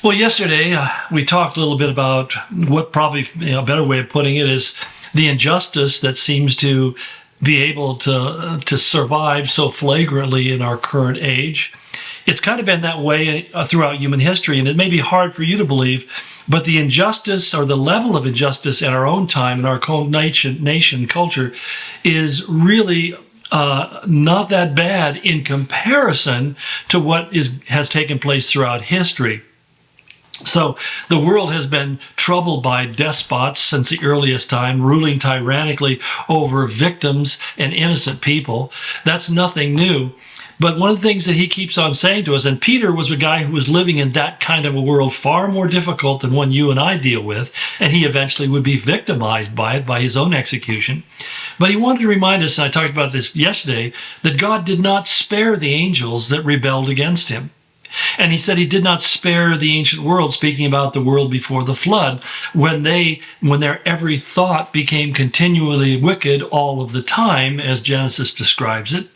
Well, yesterday we talked a little bit about what probably a better way of putting it is the injustice that seems to be able to survive so flagrantly in our current age. It's kind of been that way throughout human history, and it may be hard for you to believe, but the injustice or the level of injustice in our own time, in our own nation culture, is really not that bad in comparison to what has taken place throughout history. So the world has been troubled by despots since the earliest time, ruling tyrannically over victims and innocent people. That's nothing new. But one of the things that he keeps on saying to us, and Peter was a guy who was living in that kind of a world, far more difficult than one you and I deal with, and he eventually would be victimized by it, by his own execution. But he wanted to remind us, and I talked about this yesterday, that God did not spare the angels that rebelled against him. And he said he did not spare the ancient world, speaking about the world before the flood, when their every thought became continually wicked all of the time, as Genesis describes it.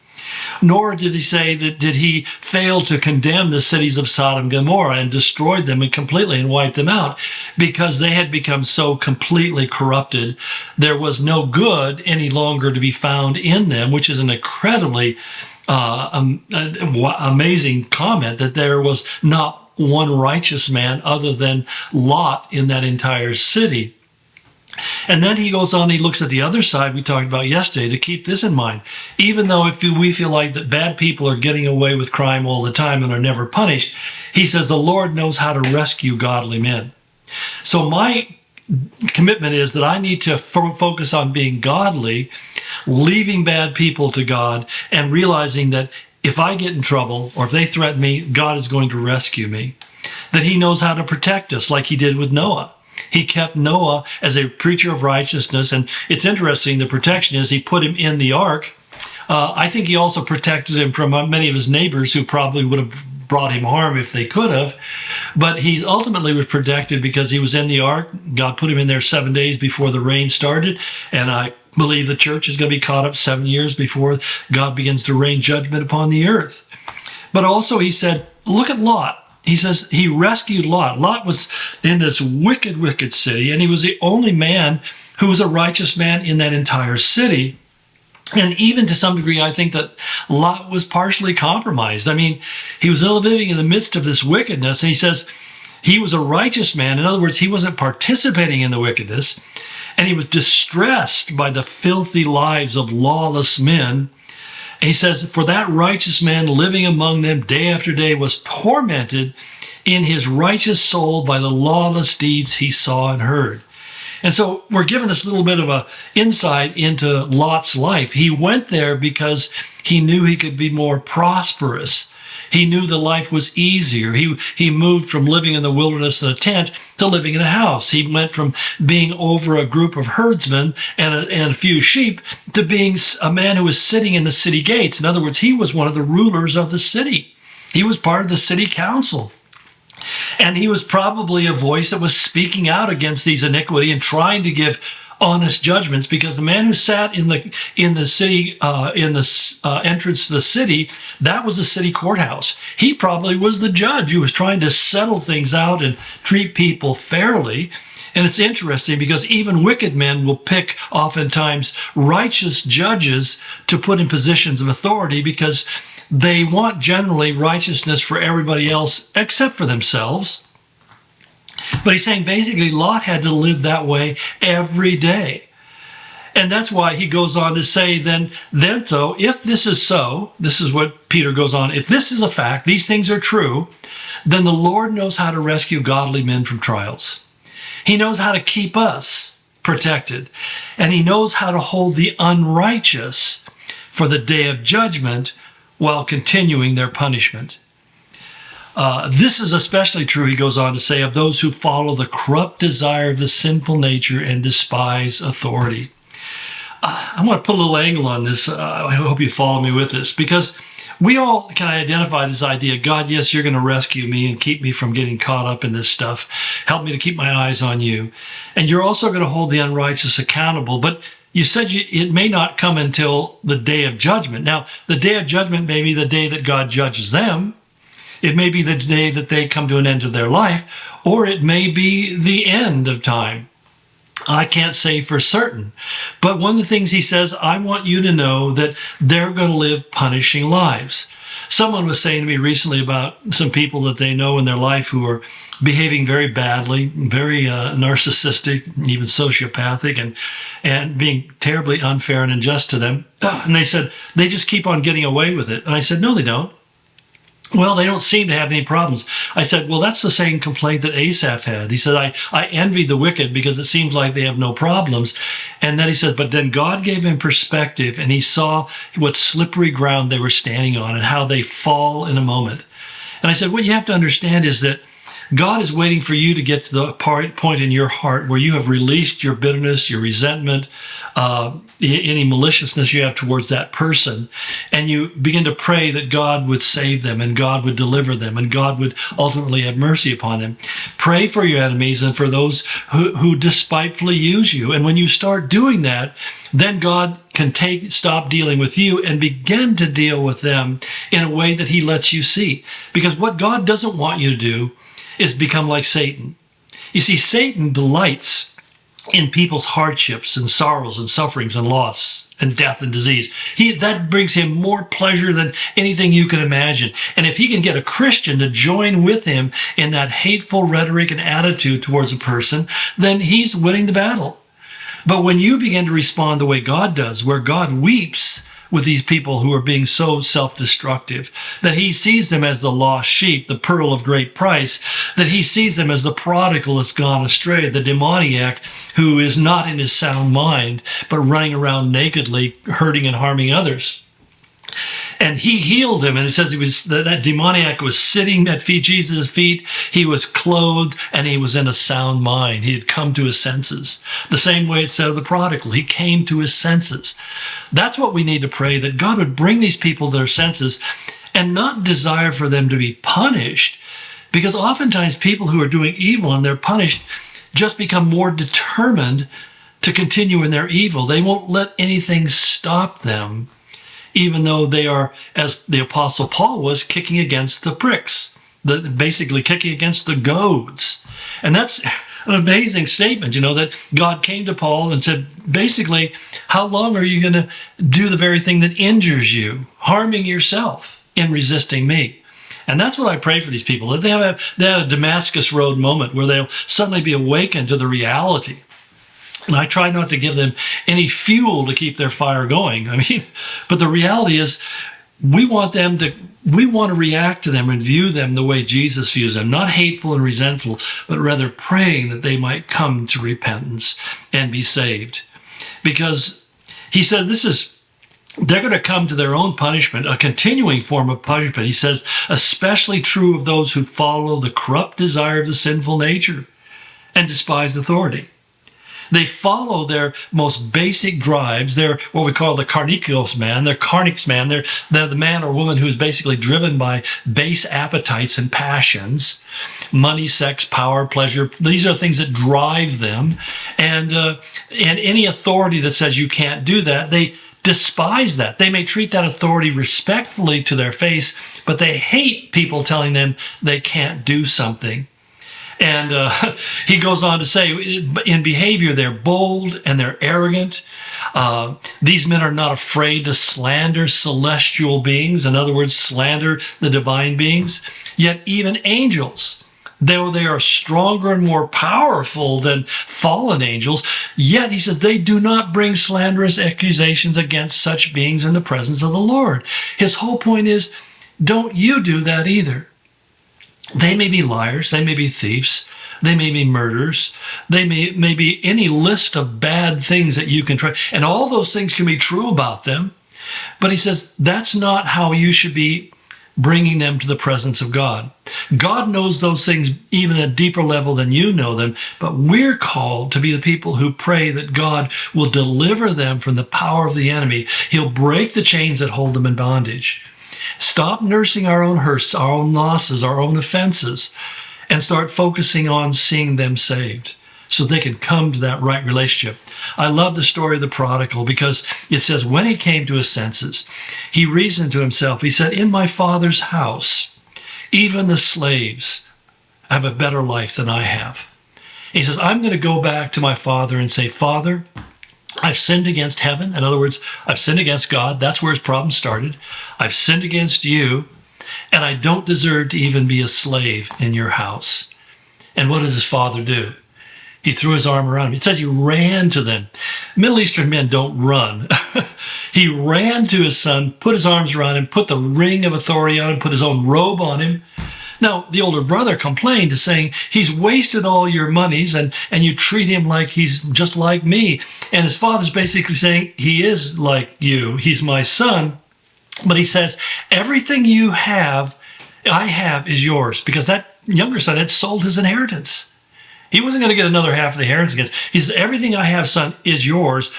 Nor did he say that did he fail to condemn the cities of Sodom and Gomorrah and destroyed them completely and wiped them out because they had become so completely corrupted. There was no good any longer to be found in them, which is an incredibly amazing comment, that there was not one righteous man other than Lot in that entire city. And then he goes on, he looks at the other side we talked about yesterday to keep this in mind. Even though if we feel like that bad people are getting away with crime all the time and are never punished, he says the Lord knows how to rescue godly men. So my commitment is that I need to focus on being godly, leaving bad people to God, and realizing that if I get in trouble or if they threaten me, God is going to rescue me. That he knows how to protect us like he did with Noah. He kept Noah as a preacher of righteousness, and it's interesting, the protection is he put him in the ark. I think he also protected him from many of his neighbors who probably would have brought him harm if they could have. But he ultimately was protected because he was in the ark. God put him in there 7 days before the rain started. And I believe the church is going to be caught up 7 years before God begins to rain judgment upon the earth. But also he said, look at Lot. He says he rescued Lot. Lot was in this wicked, wicked city, and he was the only man who was a righteous man in that entire city. And even to some degree, I think that Lot was partially compromised. I mean, he was living in the midst of this wickedness, and he says he was a righteous man. In other words, he wasn't participating in the wickedness, and he was distressed by the filthy lives of lawless men. And he says, for that righteous man living among them day after day was tormented in his righteous soul by the lawless deeds he saw and heard. And so we're given this little bit of a insight into Lot's life. He went there because he knew he could be more prosperous. He knew the life was easier. He moved from living in the wilderness in a tent to living in a house. He went from being over a group of herdsmen and a few sheep to being a man who was sitting in the city gates. In other words, he was one of the rulers of the city. He was part of the city council. And he was probably a voice that was speaking out against these iniquity and trying to give honest judgments, because the man who sat in the city entrance to the city, that was the city courthouse. He probably was the judge who was trying to settle things out and treat people fairly. And it's interesting because even wicked men will pick oftentimes righteous judges to put in positions of authority because they want generally righteousness for everybody else except for themselves. But he's saying basically Lot had to live that way every day. And that's why he goes on to say, then so, if this is so, this is what Peter goes on, if this is a fact, these things are true, then the Lord knows how to rescue godly men from trials. He knows how to keep us protected. And he knows how to hold the unrighteous for the day of judgment while continuing their punishment. This is especially true, he goes on to say, of those who follow the corrupt desire of the sinful nature and despise authority. I want to put a little angle on this. I hope you follow me with this, because we all can identify this idea, God, yes, you're going to rescue me and keep me from getting caught up in this stuff. Help me to keep my eyes on you. And you're also going to hold the unrighteous accountable. But you said it may not come until the day of judgment. Now, the day of judgment may be the day that God judges them. It may be the day that they come to an end of their life, or it may be the end of time. I can't say for certain. But one of the things he says, I want you to know that they're going to live punishing lives. Someone was saying to me recently about some people that they know in their life who are behaving very badly, very narcissistic, even sociopathic, and being terribly unfair and unjust to them. And they said, they just keep on getting away with it. And I said, no, they don't. Well, they don't seem to have any problems. I said, well, that's the same complaint that Asaph had. He said, I envy the wicked because it seems like they have no problems. And then he said, but then God gave him perspective, and he saw what slippery ground they were standing on and how they fall in a moment. And I said, what you have to understand is that God is waiting for you to get to the point in your heart where you have released your bitterness, your resentment, any maliciousness you have towards that person, and you begin to pray that God would save them and God would deliver them and God would ultimately have mercy upon them. Pray for your enemies and for those who despitefully use you. And when you start doing that, then God can stop dealing with you and begin to deal with them in a way that he lets you see. Because what God doesn't want you to do is become like Satan. You see, Satan delights in people's hardships and sorrows and sufferings and loss and death and disease. That brings him more pleasure than anything you can imagine. And if he can get a Christian to join with him in that hateful rhetoric and attitude towards a person, then he's winning the battle. But when you begin to respond the way God does, where God weeps with these people who are being so self-destructive, that he sees them as the lost sheep, the pearl of great price, that he sees them as the prodigal that's gone astray, the demoniac who is not in his sound mind, but running around nakedly, hurting and harming others. And he healed him, and it says that demoniac was sitting at Jesus' feet. He was clothed, and he was in a sound mind. He had come to his senses. The same way it said of the prodigal, he came to his senses. That's what we need to pray, that God would bring these people to their senses and not desire for them to be punished, because oftentimes people who are doing evil and they're punished just become more determined to continue in their evil. They won't let anything stop them, even though they are, as the Apostle Paul was, kicking against the pricks, basically kicking against the goads. And that's an amazing statement, that God came to Paul and said, basically, how long are you going to do the very thing that injures you, harming yourself in resisting me? And that's what I pray for these people, that they have a Damascus Road moment where they'll suddenly be awakened to the reality. And I try not to give them any fuel to keep their fire going. But the reality is we want to react to them and view them the way Jesus views them, not hateful and resentful, but rather praying that they might come to repentance and be saved. Because he said they're going to come to their own punishment, a continuing form of punishment. He says, especially true of those who follow the corrupt desire of the sinful nature and despise authority. They follow their most basic drives. They're what we call the carnicos man. They're carnix man. They're the man or woman who is basically driven by base appetites and passions, money, sex, power, pleasure. These are things that drive them. And any authority that says you can't do that, they despise that. They may treat that authority respectfully to their face, but they hate people telling them they can't do something. And he goes on to say, in behavior, they're bold and they're arrogant. These men are not afraid to slander celestial beings. In other words, slander the divine beings. Yet even angels, though they are stronger and more powerful than fallen angels, yet he says they do not bring slanderous accusations against such beings in the presence of the Lord. His whole point is, don't you do that either. They may be liars, they may be thieves, they may be murderers, they may be any list of bad things that you can try, and all those things can be true about them. But he says that's not how you should be bringing them to the presence of God. God knows those things even at a deeper level than you know them, but we're called to be the people who pray that God will deliver them from the power of the enemy. He'll break the chains that hold them in bondage. Stop nursing our own hurts, our own losses, our own offenses, and start focusing on seeing them saved so they can come to that right relationship. I love the story of the prodigal because it says, when he came to his senses, he reasoned to himself. He said, in my father's house even the slaves have a better life than I have. He says, I'm going to go back to my father and say, Father, I've sinned against heaven. In other words, I've sinned against God. That's where his problem started. I've sinned against you, and I don't deserve to even be a slave in your house. And what does his father do? He threw his arm around him. It says he ran to them. Middle Eastern men don't run. He ran to his son, put his arms around him, put the ring of authority on him, put his own robe on him. Now, the older brother complained, saying, he's wasted all your monies and you treat him like he's just like me. And his father's basically saying, he is like you. He's my son. But he says, everything you have, I have is yours, because that younger son had sold his inheritance. He wasn't going to get another half of the inheritance. He says, everything I have, son, is yours.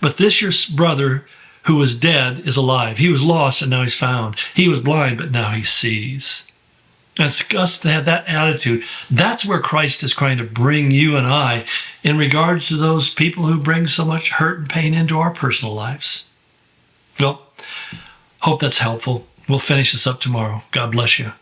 But this your brother who was dead is alive. He was lost and now he's found. He was blind, but now he sees. And it's us to have that attitude. That's where Christ is trying to bring you and I in regards to those people who bring so much hurt and pain into our personal lives. Well, hope that's helpful. We'll finish this up tomorrow. God bless you.